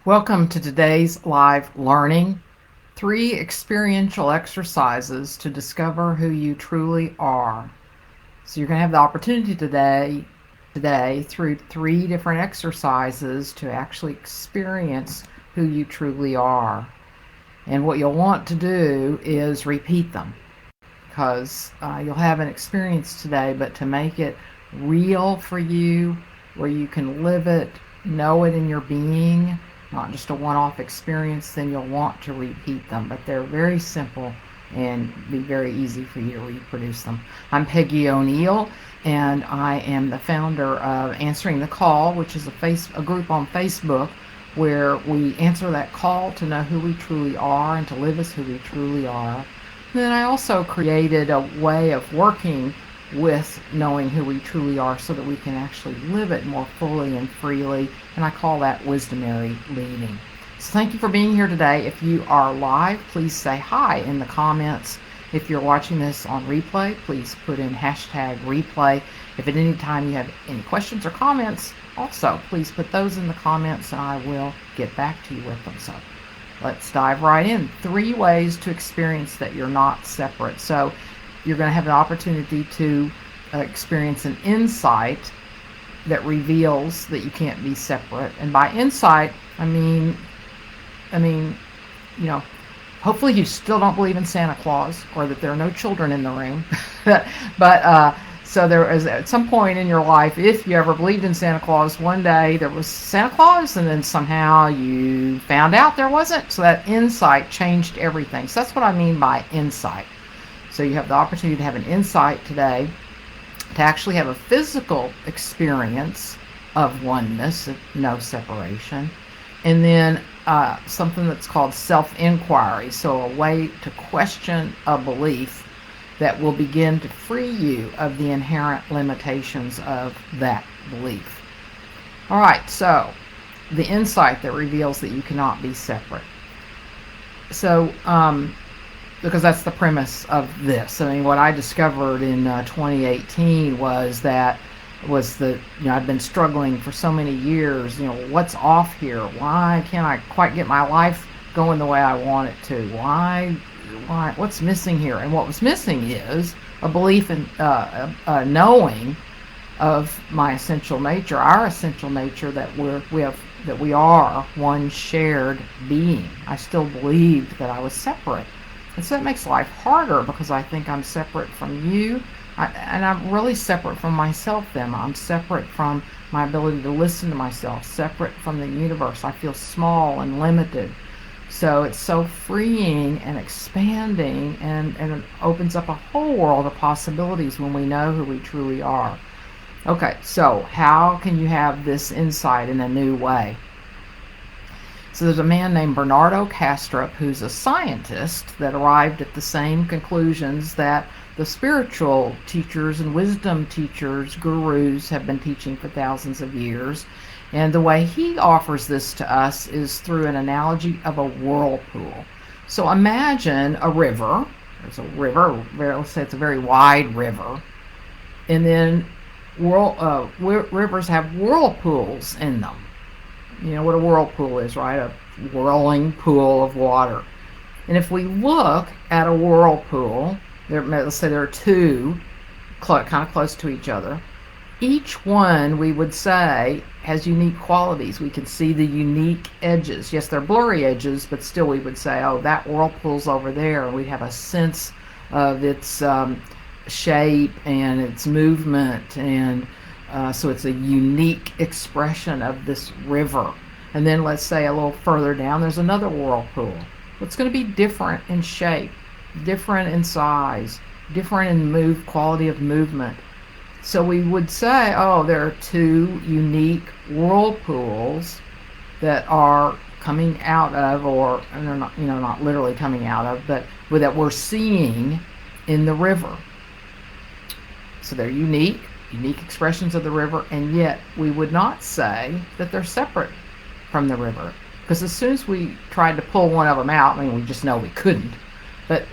Welcome to today's live learning. 3 experiential exercises to discover who you truly are. So you're going to have the opportunity today through 3 different exercises to actually experience who you truly are. And what you'll want to do is repeat them because you'll have an experience today, but to make it real for you, where you can live it, know it in your being, not just a one-off experience, then you'll want to repeat them. But they're very simple and be very easy for you to reproduce them. I'm Peggy O'Neill, and I am the founder of Answering the Call, which is a group on Facebook where we answer that call to know who we truly are and to live as who we truly are. And then I also created a way of working with knowing who we truly are so that we can actually live it more fully and freely, and I call that wisdomary leading. So thank you for being here today. If you are live, please say hi in the comments. If you're watching this on replay, please put in #replay. If at any time you have any questions or comments, also please put those in the comments and I will get back to you with them. So let's dive right in. 3 ways to experience that you're not separate. So you're going to have an opportunity to experience an insight that reveals that you can't be separate. And by insight, I mean, hopefully you still don't believe in Santa Claus or that there are no children in the room. but so there is, at some point in your life, if you ever believed in Santa Claus, one day there was Santa Claus and then somehow you found out there wasn't. So that insight changed everything. So that's what I mean by insight. So you have the opportunity to have an insight today, to actually have a physical experience of oneness, no separation, and then something that's called self-inquiry, so a way to question a belief that will begin to free you of the inherent limitations of that belief. All right, so the insight that reveals that you cannot be separate. So, because that's the premise of this. I mean, what I discovered in 2018 was that I've been struggling for so many years. What's off here? Why can't I quite get my life going the way I want it to? Why? What's missing here? And what was missing is a belief in a knowing of my essential nature, our essential nature, that we are one shared being. I still believed that I was separate. And so that makes life harder because I think I'm separate from you. And I'm really separate from myself then. I'm separate from my ability to listen to myself, separate from the universe. I feel small and limited. So it's so freeing and expanding, and it opens up a whole world of possibilities when we know who we truly are. Okay, so how can you have this insight in a new way? So there's a man named Bernardo Kastrup who's a scientist that arrived at the same conclusions that the spiritual teachers and wisdom teachers, gurus, have been teaching for thousands of years. And the way he offers this to us is through an analogy of a whirlpool. So imagine a river. There's a river, let's say it's a very wide river. And then rivers have whirlpools in them. You know what a whirlpool is, right? A whirling pool of water. And if we look at a whirlpool, let's say there are 2 kind of close to each other. Each one, we would say, has unique qualities. We can see the unique edges. Yes, they're blurry edges, but still we would say, oh, that whirlpool's over there. And we'd have a sense of its shape and its movement, and so it's a unique expression of this river. And then let's say a little further down, there's another whirlpool. It's going to be different in shape, different in size, different in quality of movement. So we would say, oh, there are 2 unique whirlpools that are coming out of, or and they're not literally coming out of, but that we're seeing in the river. So they're unique expressions of the river, and yet we would not say that they're separate from the river, because as soon as we tried to pull one of them out, we just know we couldn't. But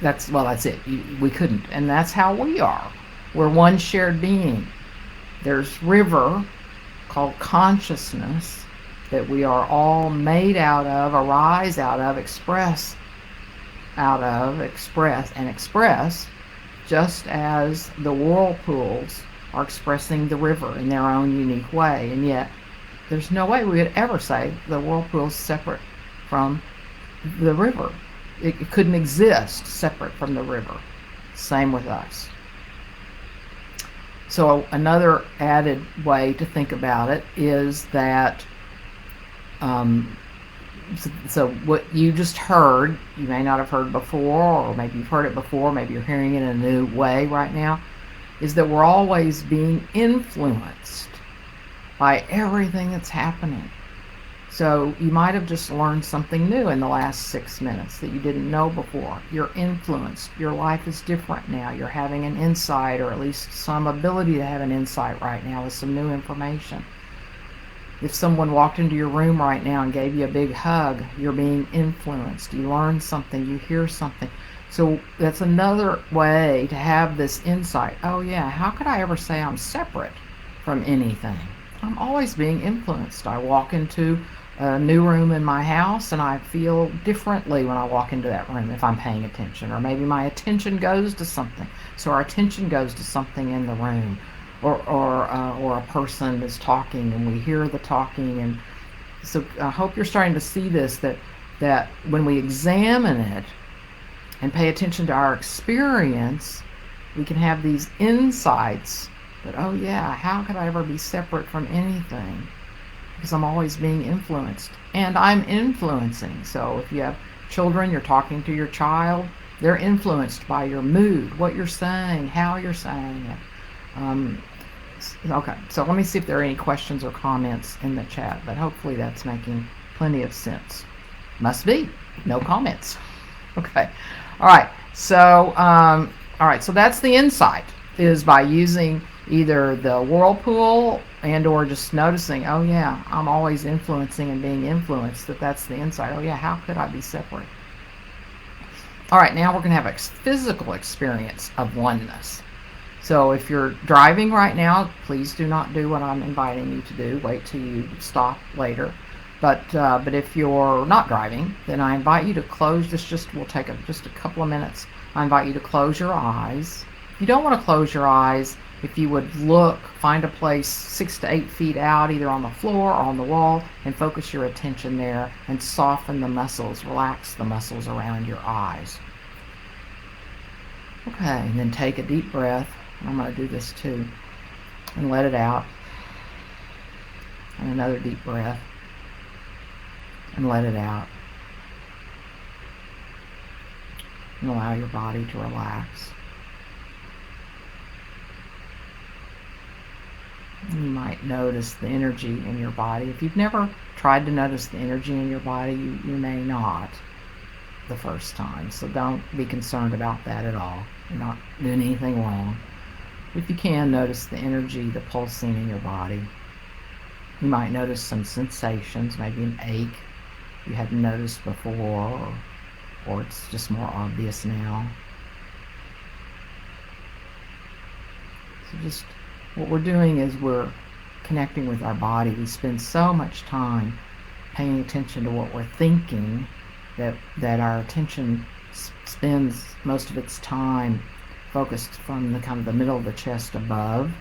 that's it. We couldn't, and that's how we are. We're one shared being. There's river called consciousness, that we are all made out of, arise out of, express out of, express, just as the whirlpools are expressing the river in their own unique way. And yet, there's no way we would ever say the whirlpool is separate from the river. It couldn't exist separate from the river. Same with us. So another added way to think about it is that so what you just heard, you may not have heard before, or maybe you've heard it before, maybe you're hearing it in a new way right now, is that we're always being influenced by everything that's happening. So you might have just learned something new in the last 6 minutes that you didn't know before. You're influenced. Your life is different now. You're having an insight, or at least some ability to have an insight right now with some new information. If someone walked into your room right now and gave you a big hug, you're being influenced. You learn something, you hear something. So that's another way to have this insight. Oh yeah, how could I ever say I'm separate from anything? I'm always being influenced. I walk into a new room in my house and I feel differently when I walk into that room if I'm paying attention. Or maybe my attention goes to something. So our attention goes to something in the room. Or a person is talking and we hear the talking. And so I hope you're starting to see this, that when we examine it and pay attention to our experience, we can have these insights that, oh yeah, how could I ever be separate from anything? Because I'm always being influenced. And I'm influencing. So if you have children, you're talking to your child, they're influenced by your mood, what you're saying, how you're saying it. Okay, so let me see if there are any questions or comments in the chat, but hopefully that's making plenty of sense. Must be. No comments. Okay. All right. So that's the insight, is by using either the whirlpool and or just noticing, oh yeah, I'm always influencing and being influenced, that's the insight. Oh yeah, how could I be separate? All right, now we're going to have a physical experience of oneness. So if you're driving right now, please do not do what I'm inviting you to do. Wait till you stop later. But if you're not driving, then I invite you to close this. We'll take just a couple of minutes. I invite you to close your eyes. If you don't want to close your eyes, if you would find a place 6 to 8 feet out, either on the floor or on the wall, and focus your attention there and soften the muscles, relax the muscles around your eyes. Okay, and then take a deep breath. I'm going to do this too. And let it out. And another deep breath. And let it out. And allow your body to relax. You might notice the energy in your body. If you've never tried to notice the energy in your body, you may not the first time. So don't be concerned about that at all. You're not doing anything wrong. If you can, notice the energy, the pulsing in your body. You might notice some sensations, maybe an ache you hadn't noticed before, or it's just more obvious now. So just what we're doing is we're connecting with our body. We spend so much time paying attention to what we're thinking that our attention spends most of its time focused from the kind of the middle of the chest above,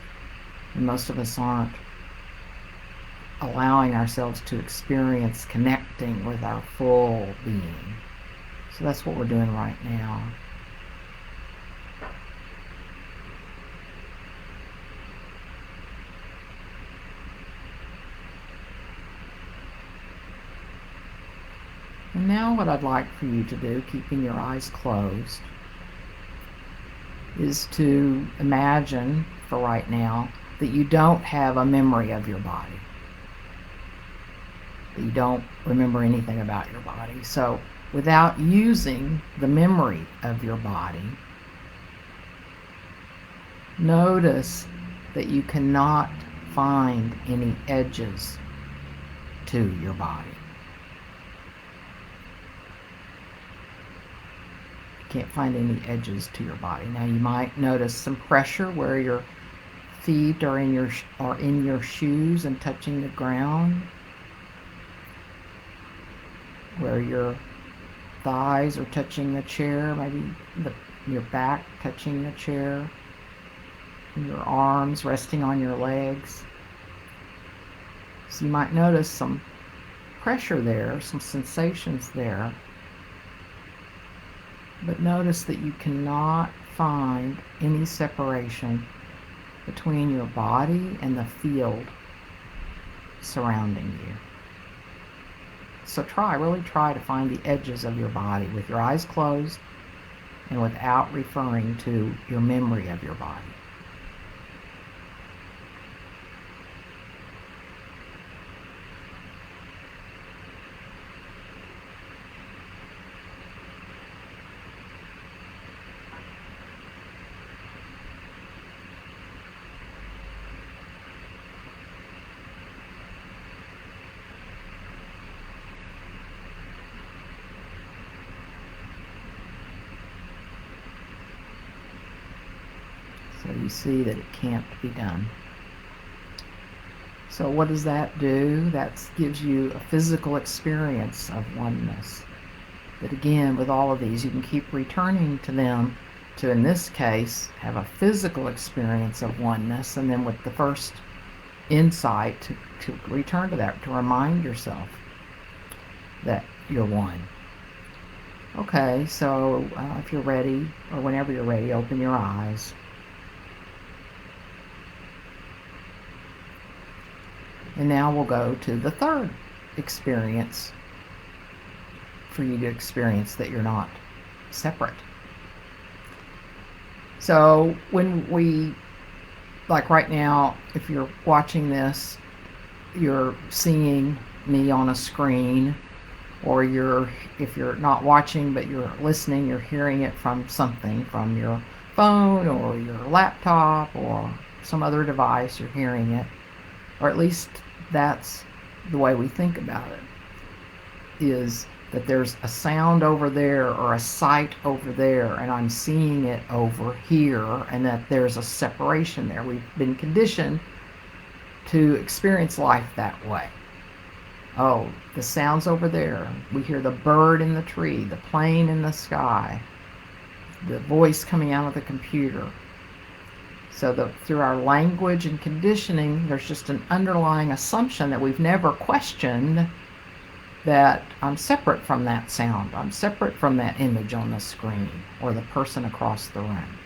and most of us aren't allowing ourselves to experience connecting with our full being. So that's what we're doing right now. And now what I'd like for you to do, keeping your eyes closed, is to imagine for right now that you don't have a memory of your body. That you don't remember anything about your body. So without using the memory of your body, notice that you cannot find any edges to your body. Can't find any edges to your body. Now you might notice some pressure where your feet are in your shoes and touching the ground. where your thighs are touching the chair, maybe your back touching the chair, and your arms resting on your legs. So you might notice some pressure there, some sensations there. But notice that you cannot find any separation between your body and the field surrounding you. So really try to find the edges of your body with your eyes closed and without referring to your memory of your body. So you see that it can't be done. So what does that do? That gives you a physical experience of oneness. But again, with all of these, you can keep returning to them to, in this case, have a physical experience of oneness, and then with the first insight to return to that, to remind yourself that you're one. Okay, so if you're ready, or whenever you're ready, open your eyes. And now we'll go to the third experience for you to experience that you're not separate. So when we, like right now, if you're watching this, you're seeing me on a screen, or if you're not watching but you're listening, you're hearing it from something, from your phone or your laptop or some other device, you're hearing it. Or at least that's the way we think about it, is that there's a sound over there or a sight over there, and I'm seeing it over here, and that there's a separation there. We've been conditioned to experience life that way. Oh, the sound's over there. We hear the bird in the tree, the plane in the sky, the voice coming out of the computer. So through our language and conditioning, there's just an underlying assumption that we've never questioned, that I'm separate from that sound. I'm separate from that image on the screen or the person across the room.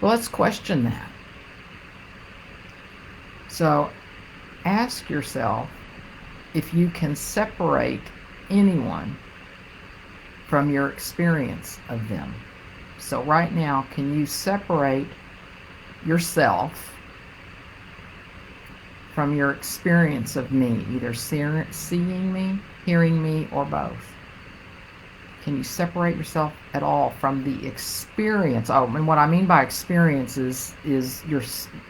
Well, let's question that. So ask yourself if you can separate anyone from your experience of them. So right now, can you separate yourself from your experience of me, either seeing me, hearing me, or both? Can you separate yourself at all from the experience? Oh, and what I mean by experience is you're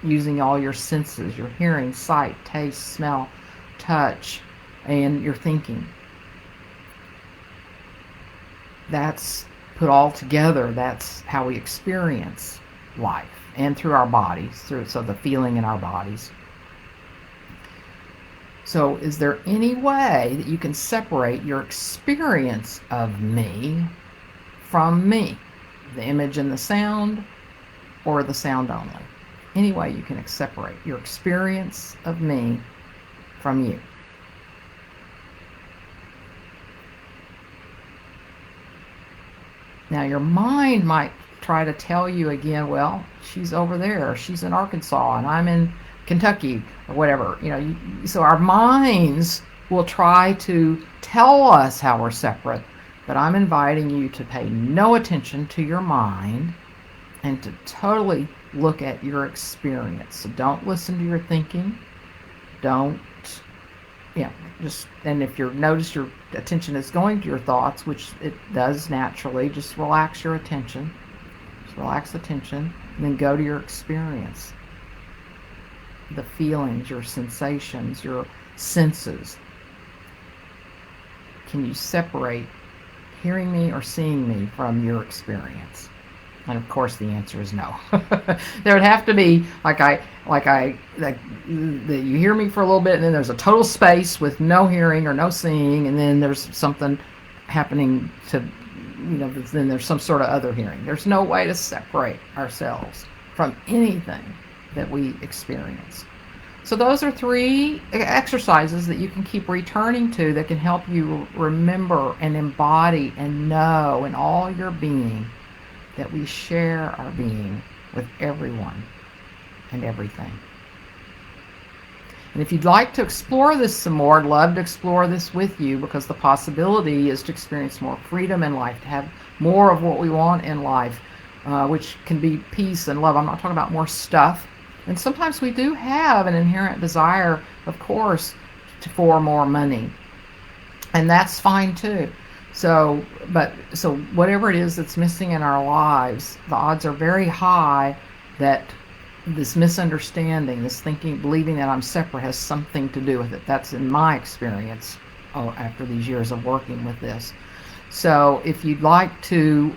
using all your senses, your hearing, sight, taste, smell, touch, and your thinking. That's put all together, that's how we experience life, and through our bodies, so the feeling in our bodies. So is there any way that you can separate your experience of me from me? The image and the sound, or the sound only? Any way you can separate your experience of me from you? Now your mind might try to tell you again, well, she's over there, she's in Arkansas, and I'm in Kentucky, or whatever. So our minds will try to tell us how we're separate, but I'm inviting you to pay no attention to your mind and to totally look at your experience. So don't listen to your thinking. And if you notice your attention is going to your thoughts, which it does naturally, just relax your attention. Just relax the tension, and then go to your experience. The feelings, your sensations, your senses. Can you separate hearing me or seeing me from your experience? And of course, the answer is no. There would have to be like that you hear me for a little bit, and then there's a total space with no hearing or no seeing, and then there's something happening to, then there's some sort of other hearing. There's no way to separate ourselves from anything that we experience. So those are 3 exercises that you can keep returning to that can help you remember and embody and know in all your being that we share our being with everyone and everything. And if you'd like to explore this some more, I'd love to explore this with you, because the possibility is to experience more freedom in life, to have more of what we want in life, which can be peace and love. I'm not talking about more stuff. And sometimes we do have an inherent desire, of course, for more money. And that's fine too. So whatever it is that's missing in our lives, the odds are very high that this misunderstanding, this thinking, believing that I'm separate, has something to do with it. That's in my experience after these years of working with this. So if you'd like to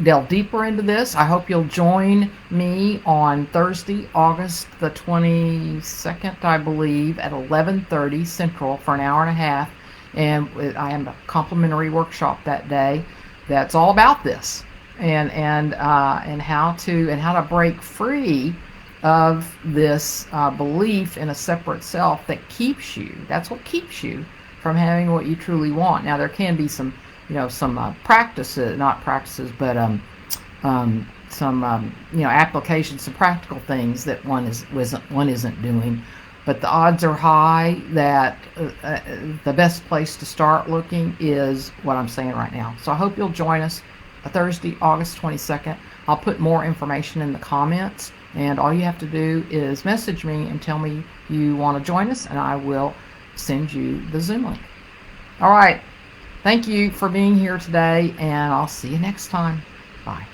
delve deeper into this, I hope you'll join me on Thursday, August the 22nd, I believe, at 11:30 Central for an hour and a half. And I have a complimentary workshop that day that's all about this, and how to break free of this belief in a separate self that keeps you. That's what keeps you from having what you truly want. Now, there can be some practices, not practices, but some applications, some practical things that one isn't doing. But the odds are high that the best place to start looking is what I'm saying right now. So I hope you'll join us Thursday, August 22nd. I'll put more information in the comments, and all you have to do is message me and tell me you want to join us, and I will send you the Zoom link. All right. Thank you for being here today, and I'll see you next time. Bye.